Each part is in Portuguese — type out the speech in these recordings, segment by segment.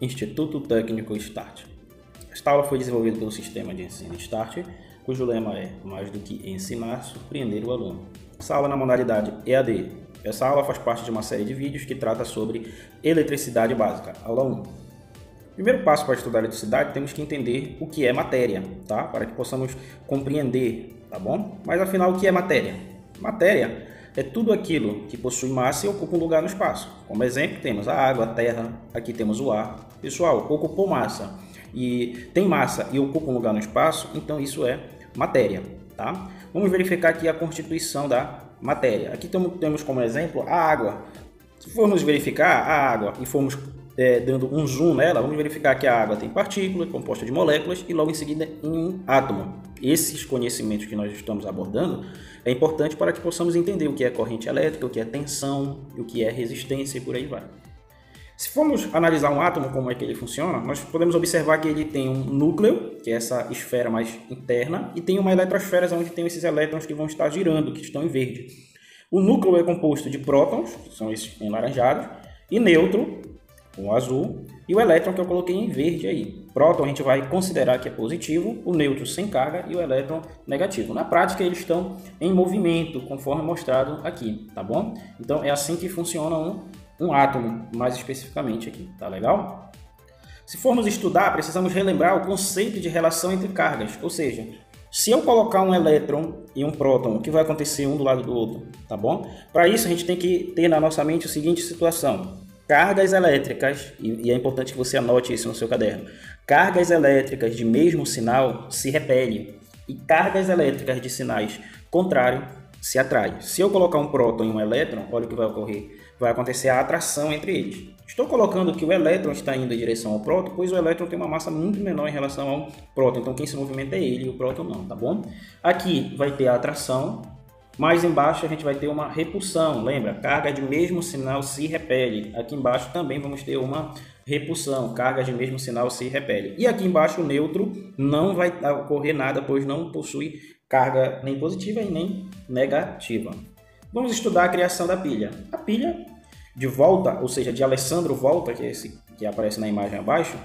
Instituto Técnico START. Esta aula foi desenvolvida pelo Sistema de Ensino START, cujo lema é mais do que ensinar, surpreender o aluno. Essa aula é na modalidade EAD. Essa aula faz parte de uma série de vídeos que trata sobre eletricidade básica. Aula 1. Primeiro passo para estudar eletricidade, temos que entender o que é matéria, tá? Para que possamos compreender, tá bom? Mas afinal, o que é matéria? Matéria é tudo aquilo que possui massa e ocupa um lugar no espaço. Como exemplo, temos a água, a terra, aqui temos o ar. Pessoal, ocupou massa e tem massa e ocupa um lugar no espaço, então isso é matéria, tá? Vamos verificar aqui a constituição da matéria. Aqui temos como exemplo a água. Se formos verificar a água e formos dando um zoom nela, vamos verificar que a água tem partículas, composta de moléculas e logo em seguida em um átomo. Esses conhecimentos que nós estamos abordando é importante para que possamos entender o que é corrente elétrica, o que é tensão, o que é resistência e por aí vai. Se formos analisar um átomo, como é que ele funciona, nós podemos observar que ele tem um núcleo, que é essa esfera mais interna, e tem uma eletrosfera onde tem esses elétrons que vão estar girando, que estão em verde. O núcleo é composto de prótons, que são esses enlaranjados, e nêutron, com azul, e o elétron que eu coloquei em verde aí. Próton a gente vai considerar que é positivo, o nêutron sem carga e o elétron negativo. Na prática eles estão em movimento, conforme mostrado aqui, tá bom? Então é assim que funciona um átomo, mais especificamente aqui, tá legal? Se formos estudar, precisamos relembrar o conceito de relação entre cargas, ou seja, se eu colocar um elétron e um próton, o que vai acontecer um do lado do outro, tá bom? Para isso a gente tem que ter na nossa mente a seguinte situação: cargas elétricas, e é importante que você anote isso no seu caderno, cargas elétricas de mesmo sinal se repelem e cargas elétricas de sinais contrários se atraem. Se eu colocar um próton e um elétron, olha o que vai ocorrer. Vai acontecer a atração entre eles. Estou colocando que o elétron está indo em direção ao próton, pois o elétron tem uma massa muito menor em relação ao próton. Então quem se movimenta é ele e o próton não, tá bom? Aqui vai ter a atração. Mais embaixo a gente vai ter uma repulsão, lembra? Carga de mesmo sinal se repele. Aqui embaixo também vamos ter uma repulsão, carga de mesmo sinal se repele. E aqui embaixo o neutro não vai ocorrer nada, pois não possui carga nem positiva e nem negativa. Vamos estudar a criação da pilha. A pilha de Volta, ou seja, de Alessandro Volta, que é esse que aparece na imagem abaixo,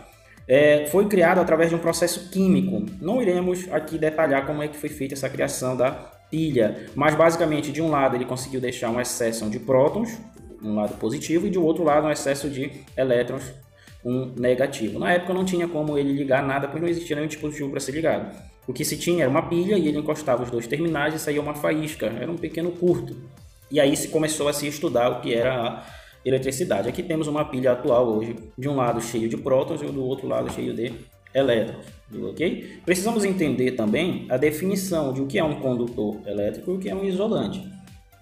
foi criado através de um processo químico. Não iremos aqui detalhar como é que foi feita essa criação da pilha, mas basicamente de um lado ele conseguiu deixar um excesso de prótons, um lado positivo, e de outro lado um excesso de elétrons, um negativo. Na época não tinha como ele ligar nada, pois não existia nenhum dispositivo para ser ligado. O que se tinha era uma pilha e ele encostava os dois terminais e saía uma faísca, era um pequeno curto. E aí se começou a se estudar o que era a eletricidade. Aqui temos uma pilha atual hoje, de um lado cheio de prótons e do outro lado cheio de elétrons, ok? Precisamos entender também a definição de o que é um condutor elétrico e o que é um isolante.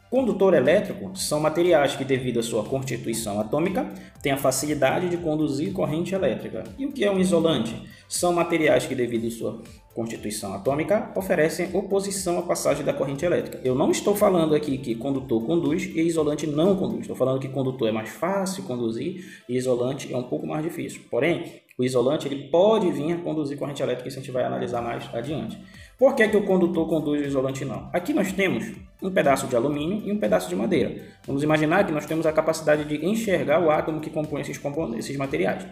Condutor elétrico são materiais que, devido à sua constituição atômica, têm a facilidade de conduzir corrente elétrica. E o que é um isolante? São materiais que, devido à sua constituição atômica, oferecem oposição à passagem da corrente elétrica. Eu não estou falando aqui que condutor conduz e isolante não conduz. Estou falando que condutor é mais fácil conduzir e isolante é um pouco mais difícil. Porém, o isolante ele pode vir a conduzir corrente elétrica, isso a gente vai analisar mais adiante. Por que o condutor conduz e o isolante não? Aqui nós temos um pedaço de alumínio e um pedaço de madeira. Vamos imaginar que nós temos a capacidade de enxergar o átomo que compõe esses materiais.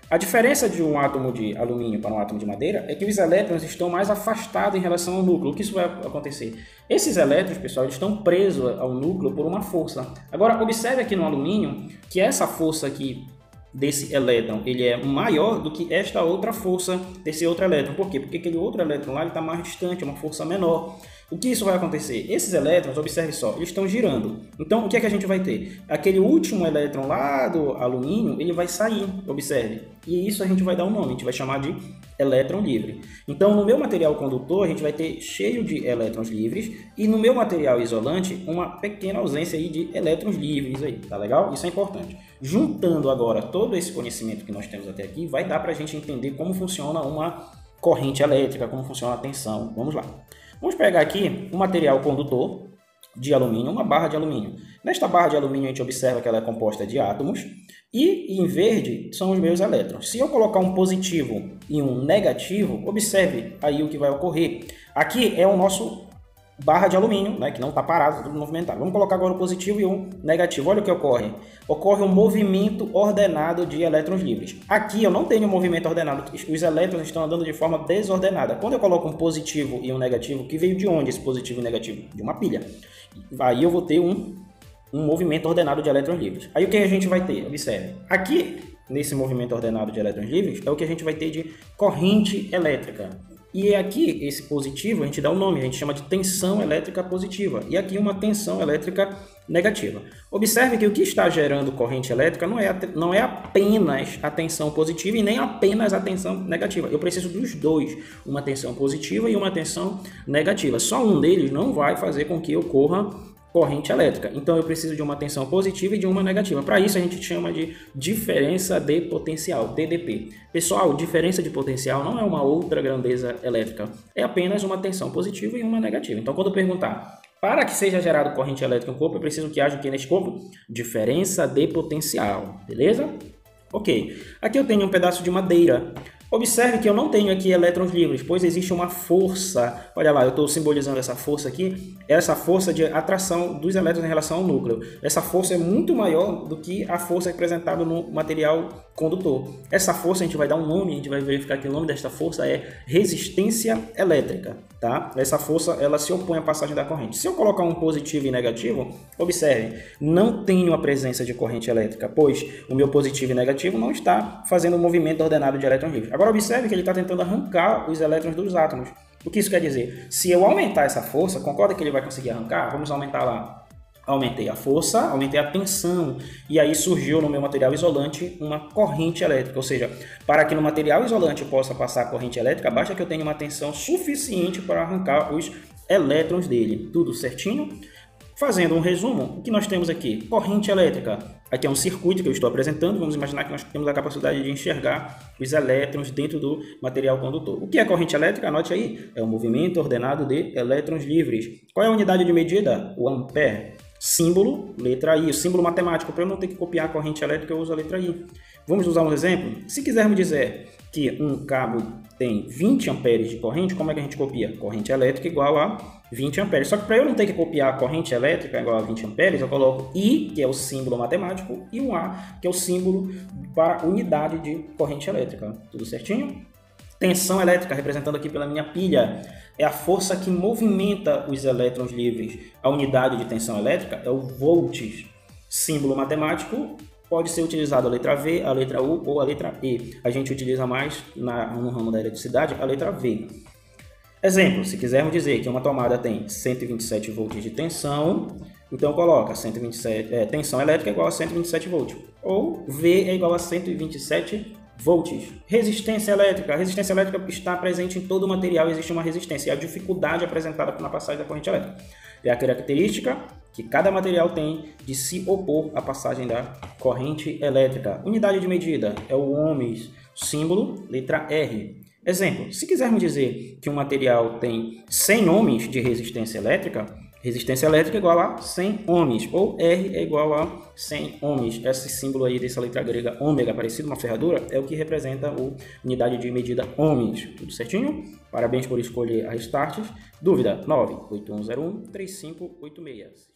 A diferença de um átomo de alumínio para um átomo de madeira é que os elétrons estão mais afastados em relação ao núcleo. O que isso vai acontecer? Esses elétrons, pessoal, eles estão presos ao núcleo por uma força. Agora, observe aqui no alumínio que essa força aqui desse elétron ele é maior do que esta outra força desse outro elétron. Por quê? Porque aquele outro elétron lá está mais distante, é uma força menor. O que isso vai acontecer? Esses elétrons, observe só, eles estão girando. Então, o que é que a gente vai ter? Aquele último elétron lá do alumínio, ele vai sair, observe. E isso a gente vai dar um nome, a gente vai chamar de elétron livre. Então, no meu material condutor, a gente vai ter cheio de elétrons livres e no meu material isolante, uma pequena ausência aí de elétrons livres aí, tá legal? Isso é importante. Juntando agora todo esse conhecimento que nós temos até aqui, vai dar para a gente entender como funciona uma corrente elétrica, como funciona a tensão. Vamos lá. Vamos pegar aqui um material condutor de alumínio, uma barra de alumínio. Nesta barra de alumínio a gente observa que ela é composta de átomos e em verde são os meus elétrons. Se eu colocar um positivo e um negativo, observe aí o que vai ocorrer. Aqui é o nosso barra de alumínio, né, que não está parado, tudo movimentado. Vamos colocar agora o positivo e o negativo. Olha o que ocorre. Ocorre um movimento ordenado de elétrons livres. Aqui eu não tenho um movimento ordenado, os elétrons estão andando de forma desordenada. Quando eu coloco um positivo e um negativo, que veio de onde esse positivo e negativo? De uma pilha. Aí eu vou ter um movimento ordenado de elétrons livres. Aí o que a gente vai ter? Observe. Aqui, nesse movimento ordenado de elétrons livres, é o que a gente vai ter de corrente elétrica. E aqui, esse positivo, a gente dá o nome, a gente chama de tensão elétrica positiva. E aqui uma tensão elétrica negativa. Observe que o que está gerando corrente elétrica não é apenas a tensão positiva e nem apenas a tensão negativa. Eu preciso dos dois, uma tensão positiva e uma tensão negativa. Só um deles não vai fazer com que ocorra corrente elétrica. Então eu preciso de uma tensão positiva e de uma negativa. Para isso a gente chama de diferença de potencial, DDP. Pessoal, diferença de potencial não é uma outra grandeza elétrica, é apenas uma tensão positiva e uma negativa. Então quando eu perguntar, para que seja gerado corrente elétrica em um corpo, eu preciso que haja aqui nesse corpo diferença de potencial, beleza? Ok, aqui eu tenho um pedaço de madeira. Observe que eu não tenho aqui elétrons livres, pois existe uma força. Olha lá, eu estou simbolizando essa força aqui. Essa força de atração dos elétrons em relação ao núcleo. Essa força é muito maior do que a força representada no material condutor. Essa força a gente vai dar um nome, a gente vai verificar que o nome desta força é resistência elétrica. Tá? Essa força ela se opõe à passagem da corrente. Se eu colocar um positivo e negativo, observe, não tenho a presença de corrente elétrica, pois o meu positivo e negativo não está fazendo um movimento ordenado de elétrons livres. Agora observe que ele está tentando arrancar os elétrons dos átomos. O que isso quer dizer? Se eu aumentar essa força, concorda que ele vai conseguir arrancar? Vamos aumentar lá. Aumentei a força, aumentei a tensão e aí surgiu no meu material isolante uma corrente elétrica, ou seja, para que no material isolante possa passar corrente elétrica, basta que eu tenha uma tensão suficiente para arrancar os elétrons dele. Tudo certinho? Fazendo um resumo, o que nós temos aqui? Corrente elétrica. Aqui é um circuito que eu estou apresentando, vamos imaginar que nós temos a capacidade de enxergar os elétrons dentro do material condutor. O que é corrente elétrica? Anote aí, é o movimento ordenado de elétrons livres. Qual é a unidade de medida? O ampere. Símbolo, letra I, o símbolo matemático. Para eu não ter que copiar a corrente elétrica, eu uso a letra I. Vamos usar um exemplo? Se quisermos dizer que um cabo tem 20 amperes de corrente, como é que a gente copia? Corrente elétrica igual a 20 amperes. Só que para eu não ter que copiar a corrente elétrica igual a 20 amperes, eu coloco I, que é o símbolo matemático, e um A, que é o símbolo para unidade de corrente elétrica. Tudo certinho? Tensão elétrica, representando aqui pela minha pilha, é a força que movimenta os elétrons livres. A unidade de tensão elétrica é o volts. Símbolo matemático pode ser utilizado a letra V, a letra U ou a letra E. A gente utiliza mais no ramo da eletricidade a letra V. Exemplo, se quisermos dizer que uma tomada tem 127 volts de tensão, então coloca tensão elétrica igual a 127 volts. Ou V é igual a 127 volts. Resistência elétrica. A resistência elétrica está presente em todo o material, existe uma resistência. É a dificuldade apresentada na passagem da corrente elétrica. É a característica que cada material tem de se opor à passagem da corrente elétrica. Unidade de medida é o ohms, símbolo, letra R. Exemplo, se quisermos dizer que um material tem 100 ohms de resistência elétrica é igual a 100 ohms, ou R é igual a 100 ohms. Esse símbolo aí dessa letra grega ômega, parecido uma ferradura, é o que representa a unidade de medida ohms. Tudo certinho? Parabéns por escolher a Restarts. Dúvida 98101-3586.